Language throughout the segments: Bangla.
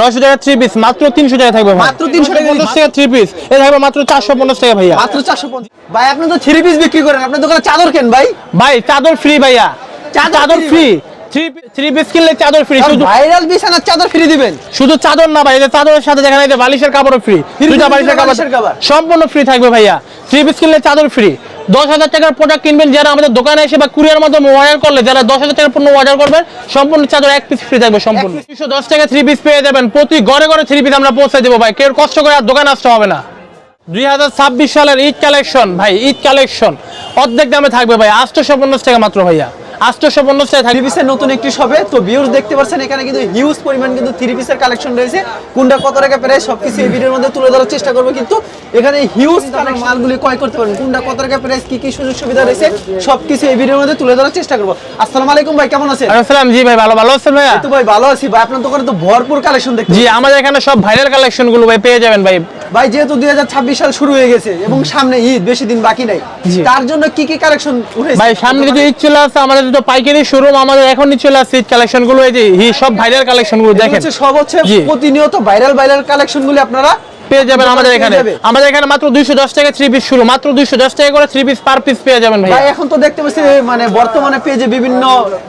900 টাকা 3 পিস মাত্র 300 টাকা থাকবে ভাই। মাত্র 300 টাকা 50 টাকা 3 পিস এ থাকবে মাত্র 450 টাকা ভাইয়া। মাত্র 450। ভাই আপনি তো 3 পিস বিক্রি করেন, আপনার দোকানে চাদর কেন ভাই? ভাই চাদর ফ্রি ভাইয়া, চাদর ফ্রি। 3 পিস কিনলে চাদর ফ্রি। শুধু ভাইরাল বিছানার চাদর ফ্রি দিবেন? শুধু চাদর না ভাই, এই চাদরের সাথে দেখেন এই যে বালিশের কাপড়ও ফ্রি। দুইটা বালিশের কাপড় সম্পূর্ণ ফ্রি থাকবে ভাইয়া। 3 পিস কিনলে চাদর ফ্রি। 10,000 টাকার প্রোডাক্ট কিনবেন যারা আমাদের দোকানে এসে বা কুরিয়ার মাধ্যমে অর্ডার করলে, যারা 10,000 টাকার পণ্য অর্ডার করবেন সম্পূর্ণ চাদর 1 পিস ফ্রি থাকবে সম্পূর্ণ। 210 টাকা 3 পিস পেয়ে যাবেন। প্রতি ঘরে ঘরে 3 পিস আমরা পৌঁছে দেব ভাই, কেউ কষ্ট করে আর দোকানে আসতে হবে না। 2026 সালের ঈদ কালেকশন ভাই, ঈদ কালেকশন অর্ধেক দামে থাকবে ভাই, 850 টাকা মাত্র ভাইয়া, 850 টাকা থাকবে। 3 পিসের নতুন একটি শপে তো ভিউয়ার্স দেখতে পাচ্ছেন এখানে কিন্তু হিউজ পরিমাণ কিন্তু 3 পিসের কালেকশন রয়েছে। কোনটা কত টাকা প্রাইস সবকিছু এই ভিডিওর মধ্যে তুলে ধরার চেষ্টা করব, কিন্তু এখানে হিউজ মালগুলি ক্রয় করতে পারবেন। কোনটা কত টাকা প্রাইস, কি কি সুযোগ সুবিধা রয়েছে সবকিছু এই ভিডিওর মধ্যে তুলে ধরার চেষ্টা করব। আসসালামু আলাইকুম ভাই, কেমন আছেন? আসসালাম জি ভাই, ভালো আছেন ভাইয়া? তো ভাই ভালো আছি ভাই, আপনার দোকানে তো ভরপুর কালেকশন দেখতে। জি আমাদের এখানে সব ভাইরাল কালেকশন গুলো ভাই পেয়ে যাবেন ভাই। ভাই যেহেতু 2026 সাল শুরু হয়ে গেছে এবং সামনে ঈদ, বেশি দিন বাকি নাই, তার জন্য কি কি কালেকশন উঠেছে ভাই? সামনে যদি ঈদ চলে আসে, আমাদের তো পাইকারি শোরুম আমাদের এখনই চলে আসছে। ঈদ কালেকশন গুলো এই যে সব ভাইরাল কালেকশন গুলো দেখেন, সব হচ্ছে প্রতিনিয়ত ভাইরাল কালেকশন গুলো আপনারা পেয়ে যাবেন আমাদের এখানে। আমাদের এখানে মাত্র 210 টাকা 3 পিস শুরু, মাত্র 210 টাকা করে 3 পিস পার পিস পেয়ে যাবেন ভাই। ভাই এখন তো দেখতে পাচ্ছি মানে বর্তমানে পেজে বিভিন্ন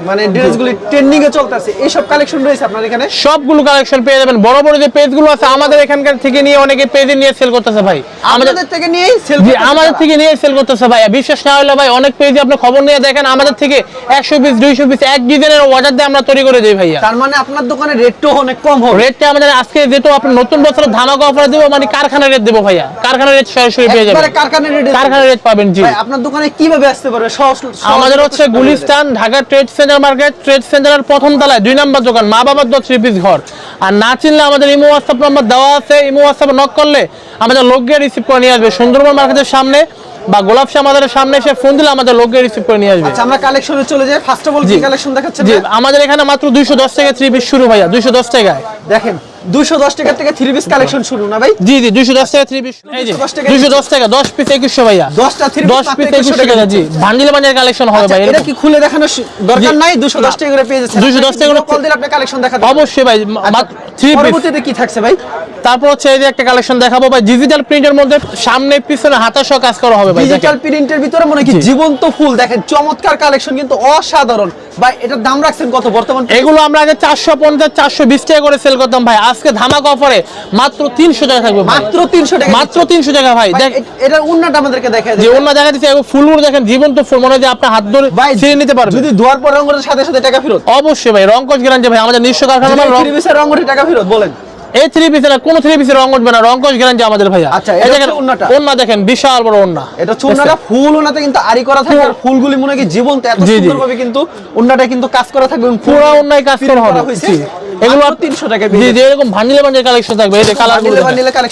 মানে ড্রেসগুলি ট্রেন্ডিং এ চলতেছে, এই সব কালেকশন রয়েছে আপনার এখানে? সবগুলো কালেকশন পেয়ে যাবেন। বড় বড় যে পেজগুলো আছে আমাদের এখানকার থেকে নিয়ে অনেকে পেজে নিয়ে সেল করতেছে ভাই, আমাদের থেকে নিয়েই সেল জি আমাদের থেকে নিয়ে সেল করতেছে ভাই। বিশ্বাস না হলে ভাই অনেক পেজে আপনি খবর নিয়ে দেখেন, আমাদের থেকে 100 পিস 200 পিস এক ডিজাইনের অর্ডার দিয়ে আমরা তৈরি করে দেই ভাইয়া। তার মানে আপনার দোকানে রেটটাও অনেক কম হবে। রেটটা আমাদের আজকে যেহেতু আপনি নতুন বছরের ধামাকা অফার দেব, মানে কারখানা রেট দেব ভাইয়া, কারখানা রেট সরাসরি পেয়ে যাবেন। একবারে কারখানা রেট পাবেন জি। ভাই আপনার দোকানে কিভাবে আসতে পারবে? আমাদের হচ্ছে Gulistan Dhaka trade centre market, trade সেন্টারের প্রথম তলায় 2 নম্বর দোকান, মা বাবার 3 পিস ঘর। আর না চিনলে আমাদের ইমো হোয়াটসঅ্যাপ নাম্বার দেওয়া আছে, ইমো হোয়াটসঅ্যাপে নক করলে আমাদের লোক গিয়ে রিসিভ করে নিয়ে আসবে। সুন্দরবন মার্কেটের সামনে বা গোলাপ শাহ মাদারের সামনে এসে ফোন দিলে আমাদের লোক গিয়ে রিসিভ করে নিয়ে আসবে। আচ্ছা আমরা কালেকশনে চলে যাই। ফার্স্ট অফ অল কি কালেকশন দেখাচ্ছেন? জি আমাদের এখানে মাত্র 210 টাকা 3 পিস শুরু ভাইয়া, 210 টাকায় দেখেন 210 টাকা থেকে 3 পিস কালেকশন শুরু না ভাই? জি 210 টাকা 3 পিস, এই যে 210 টাকা 10 পিস 2100 ভাইয়া, 10টা 3 পিস 2100 টাকা জি। বান্ডিল বান্ডিল কালেকশন হবে ভাই। এটা কি খুলে দেখানোর দরকার নাই? 210 টাকা করে পেয়ে যাচ্ছেন। 210 টাকা করে কল দিলে আপনি কালেকশন দেখাতে অবশ্যই ভাই। 3 পিস পরবর্তীতে কি থাকছে ভাই? তারপর হচ্ছে এই যে একটা কালেকশন দেখাবো ভাই, ডিজিটাল প্রিন্টের মধ্যে সামনে পিছনে হাতা সহ কাজ করা হবে ভাই। ডিজিটাল প্রিন্টের ভিতরে মনে কি জীবন্ত ফুল, দেখেন চমৎকার কালেকশন কিন্তু অসাধারণ ভাই। এটার দাম রাখছেন কত বর্তমান? এগুলো আমরা আগে 450 420 টাকা করে সেল করতাম ভাই, আজকে ধামাকা অফারে মাত্র 300 টাকা থাকবে। মাত্র 300 টাকা, মাত্র 300 টাকা ভাই। দেখ এটার উন্নাটা আমাদেরকে দেখায় যে উন্না দেখা দিচ্ছে, ফুলগুলো দেখেন জীবন্ত ফুল, মনে হয় যে আপনি হাত ধরে ছিঁড়ে নিতে পারবেন। যদি ধোয়ার পর রঙের সাথে সাথে টাকা ফেরত? অবশ্যই ভাই, রংকশ গ্যারান্টি ভাই, আমাদের নিজস্ব কারখানা মাল। 3 পিসের রঙের টাকা ফেরত বলেন? এই 3 পিসের কোন 3 পিসের রং উঠবে না, রংকশ গ্যারান্টি আমাদের ভাইয়া। আচ্ছা এই দেখেন ওন্না দেখেন, বিশাল বড় ওন্না। এটা ওন্নাটা ফুল ওন্নাতে কিন্তু আরি করা থাকে, আর ফুলগুলি মনে কি জীবন্ত, এত সুন্দরভাবে কিন্তু ওন্নাটা কিন্তু কাজ করা থাকবে, পুরো ওন্নায় কাজ করা হবে। এগুলো 300 টাকা। জি জি এরকম ভান্ডিলে ভান্ডিলে কালেকশন থাকবে। এই যে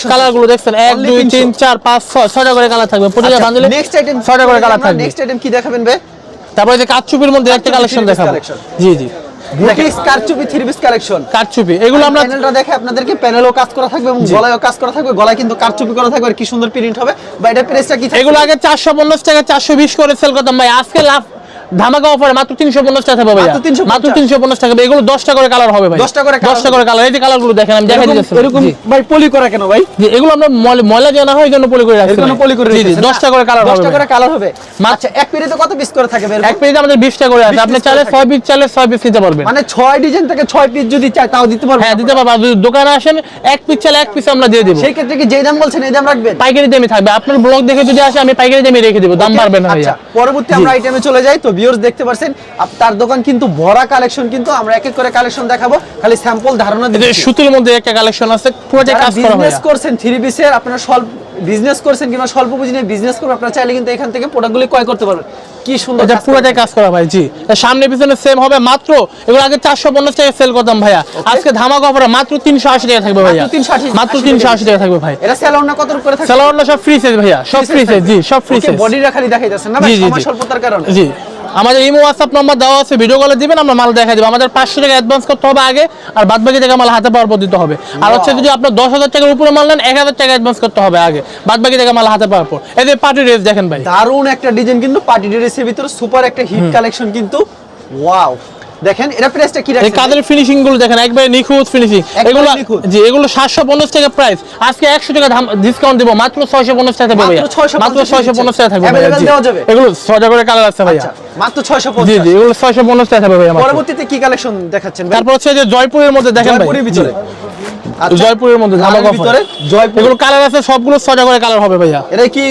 কালারগুলো দেখছেন 1 2 3 4 5 6 6টা করে কালার থাকবে প্রতিটা ভান্ডিলে। নেক্সট আইটেম 6টা করে কালার থাকবে। নেক্সট আইটেম কি দেখাবেন ভাই? তারপরে যে কারচুপির মধ্যে একটা কালেকশন দেখাবো। জি জি বুটিক কারচুপি 3 পিস কালেকশন। কারচুপি এগুলো আমরা প্যানেলটা দেখে আপনাদেরকে প্যানেলও কাজ করা থাকবে এবং গলায়ও কাজ করা থাকবে। গলায় কিন্তু কারচুপি করা থাকবে, আর কি সুন্দর প্রিন্ট হবে। বা এটা প্রাইসটা কি থাকবে? এগুলো আগে 450 টাকা 420 করে সেল করতাম ভাই, আজকে লাভ ধামাকা অফারে মাত্র 350 টাকা থাকবে ভাই, মাত্র 350 টাকা। এগুলো 10টা করে কালার হবে ভাই, 10টা করে কালার। এই যে কালারগুলো দেখেন, আমি দেখাই দিচ্ছি এরকম ভাই পলি করা কেন ভাই? যে এগুলো আমরা ময়লা জানা হয় জন্য পলি করে রাখছি, এর জন্য পলি করে জি জি 10টা করে কালার হবে, 10টা করে কালার হবে। আচ্ছা এক পেজে কত পিস করে থাকে? এক পেজে আমাদের 20টা করে আছে, আপনি চাইলে 6 পিস চাইলে 6 পিস নিতে পারবেন। মানে 6 ডিজাইন থেকে 6 পিস যদি চাই তাও দিতে পারবেন? হ্যাঁ দিতে পারবেন। যদি দোকানে আসেন 1 পিস চাইলে 1 পিস আমরা দিয়ে দেব। সেই ক্ষেত্রে কি যেই দাম বলছেন এই দাম রাখবেন? পাইকারি দামই থাকবে। আপনার ব্লগ দেখে যদি আসে আমি পাইকারি দামে রেখে দেব, দাম বাড়বে না ভাইয়া। আচ্ছা পরবর্তী আমরা আইটেমে চলে যাই। তো ভিউয়ার্স দেখতে পাচ্ছেন তার দোকান কিন্তু ভরা কালেকশন, কিন্তু আমরা এক এক করে কালেকশন দেখাবো, খালি স্যাম্পল ধারণা দিচ্ছি। সুতির মধ্যে একটা কালেকশন আছে, পুরোটা কাজ করা হয়। বিজনেস করছেন 3 পিসের, আপনারা স্বল্প বিজনেস করছেন কিংবা স্বল্প পুঁজি নিয়ে বিজনেস করবেন, আপনারা চাইলে কিন্তু এখান থেকে প্রোডাক্টগুলি ক্রয় করতে পারবেন। কি সুন্দর এটা পুরোটাই কাজ করা ভাই। জি সামনে পিছনে সেম হবে। মাত্র এগুলো আগে 450 টাকা সেল করতাম ভাইয়া, আজকে ধামাকা অফারে মাত্র 380 টাকা থাকবে ভাইয়া, মাত্র 380 টাকা থাকবে ভাই। এটা সেলর না কত করে থাকে? সেলর না সব ফ্রি সাইজ ভাইয়া, সব ফ্রি সাইজ। জি সব ফ্রি সাইজ। বডিটা খালি দেখাই যাচ্ছে না ভাই, সময় স্বল্পতার কারণে। জি আমাদের ইমো হোয়াটসঅ্যাপ নাম্বার দেওয়া আছে, ভিডিও কলে দিবেন, আমরা মাল দেখাই দেব। আমাদের 500 টাকা অ্যাডভান্স করতে হবে আগে, আর বাদ বাকি টাকা মাল হাতে পাওয়ার পর দিতে হবে। আর হচ্ছে যদি আপনি 10,000 টাকার উপরে মাল নেন 1,000 টাকা অ্যাডভান্স করতে হবে আগে, বাদ বাকি টাকা মাল হাতে পাওয়ার পর। এই যে পার্টি ড্রেস দেখেন ভাই, দারুণ একটা ডিজাইন, কিন্তু পার্টি ড্রেসের ভিতরে সুপার একটা হিট কালেকশন কিন্তু। ওয়াও দেখেন এটা প্রাইসটা কি এই রাখছেন কাজের ফিনিশিং গুলো দেখেন একবারে নিখুঁত ফিনিশিং। এগুলো নিখুঁত। জি এগুলো 750 টাকা প্রাইস, আজকে 100 টাকা ডিসকাউন্ট দেব, মাত্র 650 টাকা থাকবে ভাইয়া, মাত্র 650 টাকা থাকবে ভাইয়া। Available দেওয়া যাবে? এগুলো 6 করে কালার আছে ভাইয়া। আচ্ছা মাত্র 650। জি জি এগুলো 650 টাকা থাকবে ভাইয়া মাত্র। পরবর্তীতে কি কালেকশন দেখাচ্ছেন ভাই? তারপর হচ্ছে যে জয়পুরের মধ্যে দেখেন ভাই, জয়পুরের ভিতরে আচ্ছা জয়পুরের মধ্যে ধামাকা লালের অফার। ভিতরে জয়পুর। এগুলো কালার আছে সবগুলো 6 করে কালার হবে ভাইয়া। এটা কি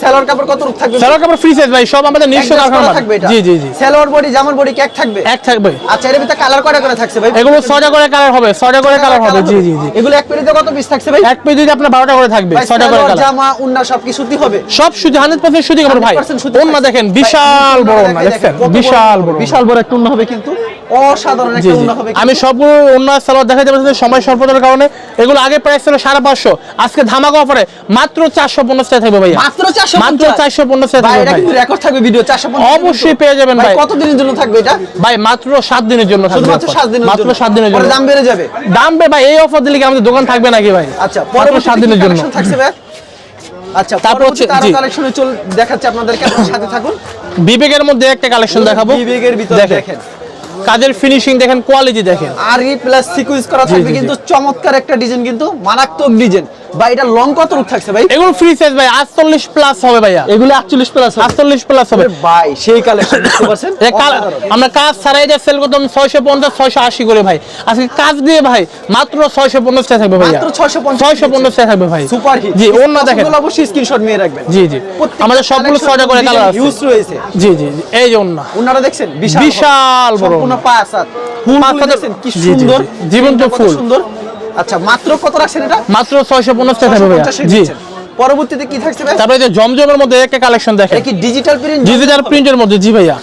সেলোয়ার কাপড় কত রূপ থাকবে? সালোয়ার কাপড় ফ্রি সাইজ ভাই, সব আমাদের নিজস্ব এক কারখানা থাকবে এটা? জি জি জি সেলোয়ার বডি জামার বডি কি এক থাকবে? এক থাকবে। আচ্ছা এর ভিতরে কালার কয়টা করে থাকছে ভাই? এগুলো 6 করে কালার হবে, 6 করে কালার হবে। জি জি জি এগুলো এক পেটিতে কত পিস থাকছে ভাই? এক পেজ যদি আপনার 12টা করে থাকবে, ভাই 6 করে সেলোয়ার কালার। জামা উন্না সব কি সুতি হবে? সব সুতি 100% সুতি কাপড় ভাই। 100% সুতি ওন্না থাকছে। দেখেন ভাই, বিশাল বড় ওন্না দেখেন, দেখছেন, কত বড় বিশাল বড়। বিশাল বড় একটা উন্না হবে কিন্তু অসাধারণ জি একটা জি উন্না হবে আমি কিন্তু। সবগুলো অন্য সালোয়ার দেখাতে পারছি সময় স্বল্পতার কারণে। এগুলো আগে প্রাইস ছিল 550, আজকে ধামাকা অফারে মাত্র 450 টাকা থাকবে ভাইয়া, মাত্র 450 মাত্র 450 টাকা ভাই থাকবে এটা ভাই। কিন্তু রেকর্ড থাকবে ভিডিও 450 অবশ্যই পেয়ে যাবেন ভাই। কত দিনের জন্য থাকবে এটা? ভাই মাত্র 7 দিনের জন্য থাকবে শুধুমাত্র offer। 7 দিনের জন্য মাত্র 7 দিনের পরে জন্য দাম বেড়ে যাবে। দাম ভাই এই অফার দিলে কি আমাদের দোকান থাকবে নাকি ভাই? আচ্ছা মাত্র পরবর্তী 7 দিনের জন্য। কালেকশন থাকছে ভাই। আচ্ছা তারপর তারপর হচ্ছে- হচ্ছে আরো জি। কালেকশনে দেখাচ্ছে আপনাদেরকে, আপনার সাথে থাকুন। বিবেকের মধ্যে একটা কালেকশন দেখাবো। বিবেকের ভিতরে দেখেন কাজের ফিনিশিং দেখেন, কোয়ালিটি দেখেন। আরই প্লাস সিকুয়েন্স করা থাকবে জি, কিন্তু চমৎকার একটা ডিজাইন কিন্তু মারাত্মক ডিজাইন। ভাই এটা লং কত রূপ থাকছে ভাই? এগুলো ফ্রি সাইজ ভাই, 48 প্লাস হবে ভাইয়া, এগুলো 48 প্লাস 48 প্লাস হবে। ভাই সেই কালেকশন দেখতে পাচ্ছেন এটা আমরা কাজ ছাড়াই যে সেল করতাম 650 680 করে ভাই, আজকে কাজ দিয়ে ভাই মাত্র 650 টাকা থাকবে ভাইয়া, মাত্র 650 650 টাকা থাকবে ভাই। Super hit. জি ওন্না দেখেন। এগুলো অবশ্যই স্ক্রিনশট নিয়ে রাখবেন। জি জি আমাদের সবগুলো 6 করে কালার আছে। ইউজ রয়েছে। জি জি জি, এই যে ওন্না ওনারা দেখছেন বিশাল বড় সম্পূর্ণ ওন্না। পাঁচ হাত ফুল পাঁচ হাতের- দেখছেন কি জি, জি, সুন্দর জি, জীবন্ত কত ফুল। সুন্দর। আচ্ছা মাত্র কত রাখছেন এটা? মাত্র 650 টাকা থাকবে ভাইয়া। 650 জি দিচ্ছেন। পরবর্তীতে কি থাকছে ভাই? তারপরে যে জমজমের মধ্যে একটা কালেকশন দেখেন, এটা কি ডিজিটাল প্রিন্ট? ডিজিটাল প্রিন্টের মধ্যে। জি ভাইয়া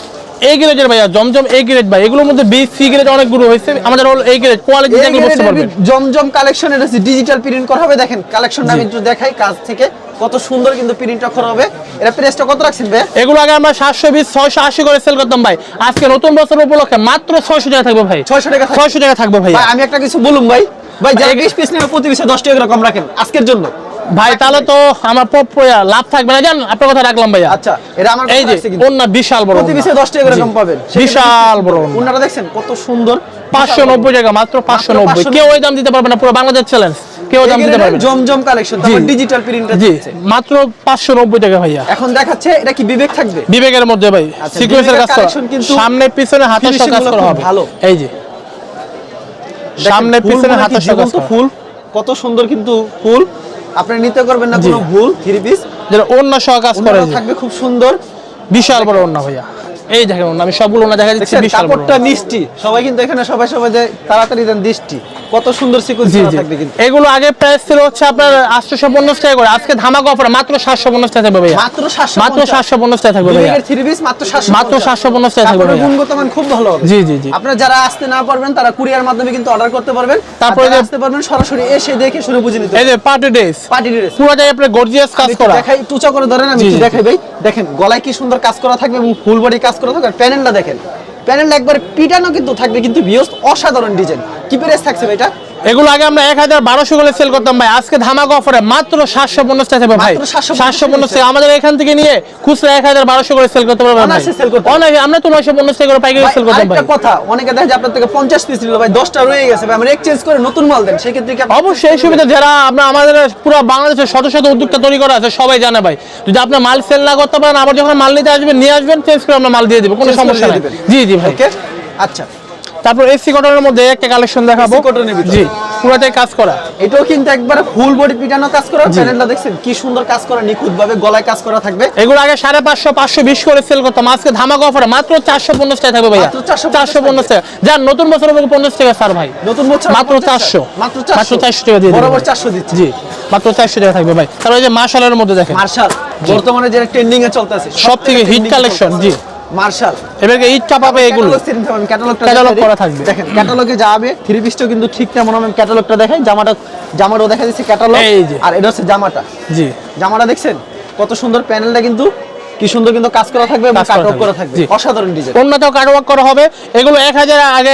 এই গ্রেডের ভাইয়া, জমজম এই গ্রেড ভাই। এগুলোর মধ্যে বি সি গ্রেড অনেকগুলো হয়েছে, আমাদের হল এই গ্রেড। কোয়ালিটি দেখলে বুঝতে পারবেন। জমজম কালেকশন এটা ডিজিটাল প্রিন্ট করা হবে। দেখেন কালেকশনটা আমি একটু দেখাই কাছ থেকে, কত সুন্দর কিন্তু প্রিন্টটা করা হবে। এটা প্রাইসটা কত রাখছেন ভাই? এগুলো আগে আমরা 720 680 করে সেল করতাম ভাই, আজকে নতুন বছর উপলক্ষে মাত্র 600 টাকা থাকবে ভাই। 600 টাকা থাকবে। 600 টাকা থাকবে ভাই। ভাই আমি একটা কিছু বলুম ভাই, ভাই যারা 20 পিস নেবে প্রতি পিসে 10 টাকা করে কম রাখেন আজকের জন্য। ভাই তাহলে তো আমার লাভ থাকবে না, জান আপনার কথা রাখলাম ভাইয়া। আচ্ছা এটা আমার এই কথা যে রাখছে কিন্তু। ওন্না বিশাল বড় প্রতি পিসে 10 টাকা করে কম পাবেন। বিশাল বড় ওন্না। ওনারা দেখছেন কত সুন্দর। 590 টাকা, মাত্র 590। কেউ ওই দাম দিতে পারবে না, পুরো বাংলাদেশ চ্যালেঞ্জ, কেউ দাম দিতে পারবে না। জমজম কালেকশন তারপর জি। ডিজিটাল প্রিন্টার জি দিচ্ছে। মাত্র 590 টাকা ভাইয়া। এখন দেখাচ্ছে এটা কি বিবেক থাকবে? বিবেকের মধ্যে ভাই আচ্ছা, সিকোয়েন্সের বিবেকের কাজ করা, collection কিন্তু সামনে পিছনে হাতের কাজ finishing গুলো করা খুব হবে। ভালো। এই যে সামনে দেখেন, পিছনে ফুলগুলো কি হাতের কাজ জীবন্ত করা। ফুল, কত সুন্দর কিন্তু ফুল। আপনি নিতে করবেন না জি। কোনো ভুল। 3 পিস যেটা ওন্না সহ কাজ করে, যে থাকবে খুব সুন্দর। বিশাল বড় ওন্না ভাইয়া। এই দেখেন ওন্না, আমি সবগুলো ওন্না দেখা দিচ্ছি, দেখছেন বিশাল বড় কাপড়টা মিষ্টি। সবাই কিন্তু এখানে সবাই দেয় তাড়াতাড়ি দেন দৃষ্টি। কত সুন্দর সিকোয়েন্স জি করা জি থাকবে কিন্তু। এগুলো আগে প্রাইস ছিল হচ্ছে আপনার 850 টাকা করে, আজকে ধামাকা অফার মাত্র 750 টাকা থাকবে ভাইয়া, মাত্র 750 মাত্র 750 টাকা থাকবে ভাইয়া, বিবেকের 3 পিস মাত্র 750 মাত্র 750 টাকা থাকবে কাপড়ের ভাইয়া। গুণগত মান খুব ভালো হবে। জি জি জি আপনারা যারা আসতে না পারবেন তারা কুরিয়ার মাধ্যমে কিন্তু অর্ডার করতে পারবেন। তারপরে তারপরে যে- আসতে পারবেন সরাসরি এসে দেখে শুনে বুঝে নিতে এই যে পার্টি ড্রেস পার্টি ড্রেস। পুরোটাই আপনার গর্জিয়াস কাজ করা। দেখাই টুচা করে ধরেন আমি জি, একটু জি, দেখাই ভাই। দেখেন গলায় কি সুন্দর কাজ করা থাকবে এবং ফুল বডি কাজ করা থাকবে। আর প্যানেলটা দেখেন, প্যানেলটা একবার পিটানো কিন্তু থাকবে কিন্তু ভিউস অসাধারণ ডিজাইন। কি প্রাইস থাকছে ভাই এটা? এগুলো আগে আমরা 1200 করে সেল করতাম ভাই, আজকে ধামাকা অফারে মাত্র 750 টাকা থাকবে ভাই, মাত্র 750 টাকা। আমাদের এখান থেকে নিয়ে খুচরা 1200 করে সেল করতে পারবেন ভাই। অনায়াসে sell করতে পারবেন। অনায়াসে আমরা তো 950 টাকা করে পাইকারি ভাই, সেল করতাম ভাই। আরেকটা কথা, অনেকে দেখে যে আপনার থেকে 50 পিস নিল ভাই, 10টা রয়ে গেছে ভাই, আমরা এক্সচেঞ্জ করে নতুন মাল দেন, সেই ক্ষেত্রে কি আপনি অবশ্যই এই সুবিধা যারা আমাদের পুরো বাংলাদেশের শত শত উদ্যোক্তা তৈরি করা আছে সবাই জানে ভাই। যদি আপনার মাল সেল না করতে পারেন, আবার যখন মাল নিতে আসবেন নিয়ে আসবেন, চেঞ্জ করে আমরা মাল দিয়ে দিব, কোনো Change করে সমস্যা দিয়ে নেই। দিবেন। জি জি ভাই। ওকে আচ্ছা তারপর এসি কটনের মধ্যে একটা কালেকশন দেখাবো। AC cotton এর ভিতরে। জি পুরোটাই কাজ করা। এটাও কিন্তু একবারে ফুল বডি পিটানো কাজ করা। প্যানেলটা দেখছেন কি সুন্দর কাজ করা, নিখুঁত ভাবে গলায় কাজ করা থাকবে। এগুলো আগে 550 520 করে সেল করতাম, আজকে ধামাকা অফারে মাত্র 450 টাকা থাকবে ভাইয়া, মাত্র 450 450 টাকা। যার নতুন বছর উপরে 50 টাকা স্যার ভাই, নতুন বছর মাত্র 400 মাত্র মাত্র 400 টাকা দিয়ে দিবেন বরাবর ভাই। 400 দিচ্ছি। জি মাত্র 400 টাকা থাকবে ভাই। তারপর এই যে মার্শালের মধ্যে দেখেন মার্শাল বর্তমানে যে ট্রেন্ডিং এ চলতেছে, সবথেকে হিট কালেকশন। জি মার্শাল এবারে ঈদ চাপাবে এগুলো Catalog করা থাকবে। দেখেন ক্যাটালগে যাবে। 3 পিসটাও কিন্তু ঠিক তেমন আমি ক্যাটালগটা দেখাই। জামাটাও দেখা যাচ্ছে ক্যাটালগ। এই যে। আর এটা হচ্ছে জামাটা। জি জামাটা দেখছেন কত সুন্দর, প্যানেলটা কিন্তু কি সুন্দর কিন্তু কাজ করা থাকবে এবং কাজ করা কাটওয়ার্ক থাকবে। করা থাকবে জি। অসাধারণ ডিজাইন অন্যটাও কাটওয়ার্ক করা হবে। এগুলো 1000 আগে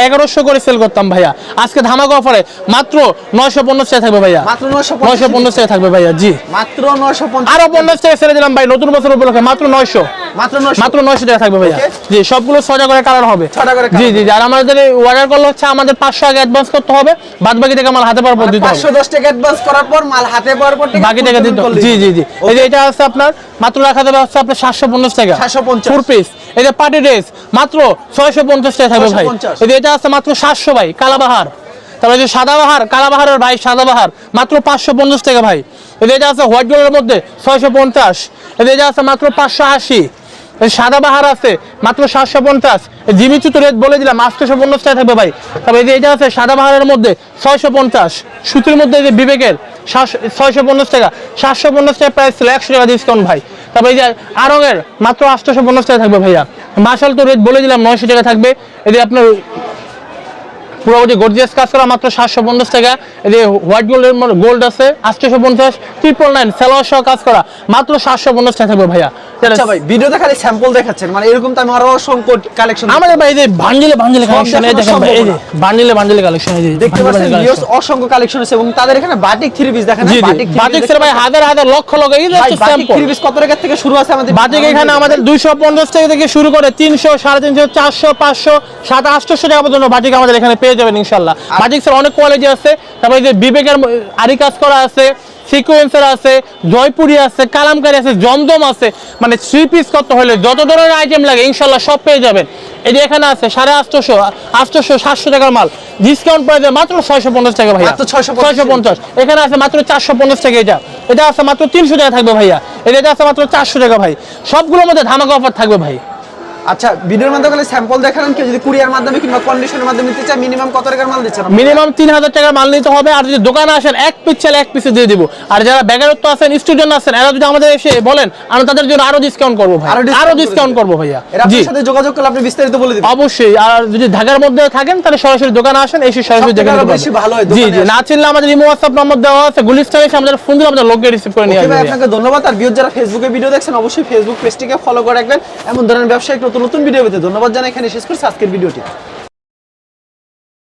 1100 করে সেল করতাম ভাইয়া, আজকে ধামাকা অফারে মাত্র 950 টাকা থাকবে ভাইয়া, মাত্র 950 টাকা থাকবে ভাইয়া। জি, মাত্র 950 আরো 50 টাকা ছেড়ে দিলাম ভাই নতুন বছর উপলক্ষে, মাত্র 900, মাত্র 900 মাত্র 900 টাকা থাকবে ভাইয়া। Okay. জি, সবগুলো 6টা করে কালার হবে। 6টা করে জি colour জি, আর আমাদের অর্ডার করলে হচ্ছে আমাদের 500 আগে অ্যাডভান্স করতে হবে, বাদ বাকি টাকা মাল হাতে পাওয়ার পর দিতে হবে। 510 টাকা অ্যাডভান্স করার পর মাল হাতে পাওয়ার পর বাকি টাকা দিতে হবে। জি জি জি, এই যে এটা আছে আপনার মাত্র রাখা যাবে হচ্ছে আপনার 750 টাকা 750 ফুল পিস। এই যে পার্টি ড্রেস মাত্র 650 টাকা থাকবে ভাই। 650 এই যে এটা আছে মাত্র 700 ভাই, কালাবাহার। তারপরে যে সাদাবাহার, কালাবাহারের ভাই সাদাবাহার মাত্র 550 টাকা ভাই। এই যে এটা আছে হোয়াইট গোল্ডের মধ্যে 650। এই যে এটা আছে মাত্র 580। এই সাদাবাহার আছে মাত্র 750। জিমিচু তো রেট বলে দিলাম 850 টাকা থাকবে ভাই। তবে এই যে এটা আছে সাদাবাহারের মধ্যে 650, সুতির মধ্যে এই যে বিবেকের 650 টাকা, 750 টাকা প্রাইস ছিল, 100 টাকা ডিসকাউন্ট ভাই। তবে এই যে আরঙের মাত্র 850 টাকা থাকবে ভাইয়া। মার্শাল তো রেট বলে দিলাম 900 টাকা থাকবে। এই যে আপনার পুরোপুরি গর্জিয়াস কাজ করা মাত্র 750 টাকা। এই যে হোয়াইট গোল্ডের গোল্ড আছে 850, 999 সালোয়ার সহ কাজ করা মাত্র 750 টাকা থাকবে ভাইয়া। আচ্ছা ভাই, ভিডিওতে খালি স্যাম্পল দেখাচ্ছেন, মানে এরকম তো আমি আরো অসংখ্য কালেকশন আমাদের ভাই এই যে বান্ডিলে কালেকশন, এই দেখানো দেখেন ভাই, এই যে সম্ভব বান্ডিলে কালেকশন, এই যে দেখতে bundle পাচ্ছেন collection। ভিউয়ার্স, অসংখ্য কালেকশন আছে এবং তাদের এখানে বাটিক থ্রি পিস দেখেন। জি জি, বাটিক স্যার ভাই হাজার হাজার লক্ষ লক্ষ, এই যে বাটিক স্যাম্পল থ্রি পিস কত টাকা থেকে শুরু আছে আমাদের? বাটিক এখানে আমাদের 250 টাকা থেকে শুরু করে 300, 350, 400, 500, 700, 800 টাকা পর্যন্ত বাটিক আমাদের এখানে পেয়ে যাবেন ইনশাআল্লাহ। বাটিক স্যার অনেক কোয়ালিটি আছে। তারপরে যে বিবেকের আরি কাজ করা আছে, সিকোয়েন্সার আছে, জয়পুরি আছে, কালামকারী আছে, জমজম আছে, মানে 3 পিস কত হলে যত ধরনের আইটেম লাগে ইনশাআল্লাহ সব পেয়ে যাবেন। এই যে এখানে আছে 850, 800, 700 টাকার মাল ডিসকাউন্ট প্রাইসে মাত্র 650 টাকা ভাইয়া, মাত্র 650। 650। এখানে আছে মাত্র 450 টাকা। এটা আছে মাত্র 300 টাকা থাকবে ভাইয়া। এটা আছে মাত্র 400 টাকা ভাই। সবগুলোর মধ্যে ধামাকা অফার থাকবে ভাই। আচ্ছা, ভিডিওর মাধ্যমে স্যাম্পল দেখালেন, কেউ যদি কুরিয়ার মাধ্যমে কিংবা কন্ডিশনের মাধ্যমে নিতে চায় মিনিমাম কত টাকার মাল দিচ্ছেন? মিনিমাম 3000 টাকার মাল নিতে হবে। আর যদি দোকানে আসেন এক পিস চাইলে এক পিসে দিয়ে দিব। আর যারা বেকারত্ব আছেন, স্টুডেন্ট আছেন, এরা যদি আমাদের এসে বলেন আমরা তাদের জন্য আরো ডিসকাউন্ট করবো ভাই, আরো ডিসকাউন্ট করবো ভাইয়া। এর জি আপনার সাথে যোগাযোগ করলে আপনি বিস্তারিত বলে দিবেন। অবশ্যই। আর যদি ঢাকার মধ্যে থাকেন তাহলে সরাসরি দোকানে আসেন, এসে সরাসরি দেখে সবথেকে নিতে বেশি পারবেন। ভালো হয় জি দোকানে জি, আসলে। না চিনলে আমাদের ইমো হোয়াটসঅ্যাপ নম্বর দেওয়া আছে, গুলিস্তানে এসে আমাদের ফোন দিলে আমাদের লোককে রিসিভ করে নিয়ে ওকে আসবে ভাই, ভাইয়া। আপনাকে ধন্যবাদ। আর ভিউয়ার যারা ফেসবুকে ভিডিও দেখছেন অবশ্যই ফেসবুক পেজটিকে ফলো করে রাখবেন। এমন ধরনের ব্যবসায়িক নতুন নতুন ভিডিও পেতে ধন্যবাদ জানাই এখানে শেষ করছি আজকের ভিডিওটি।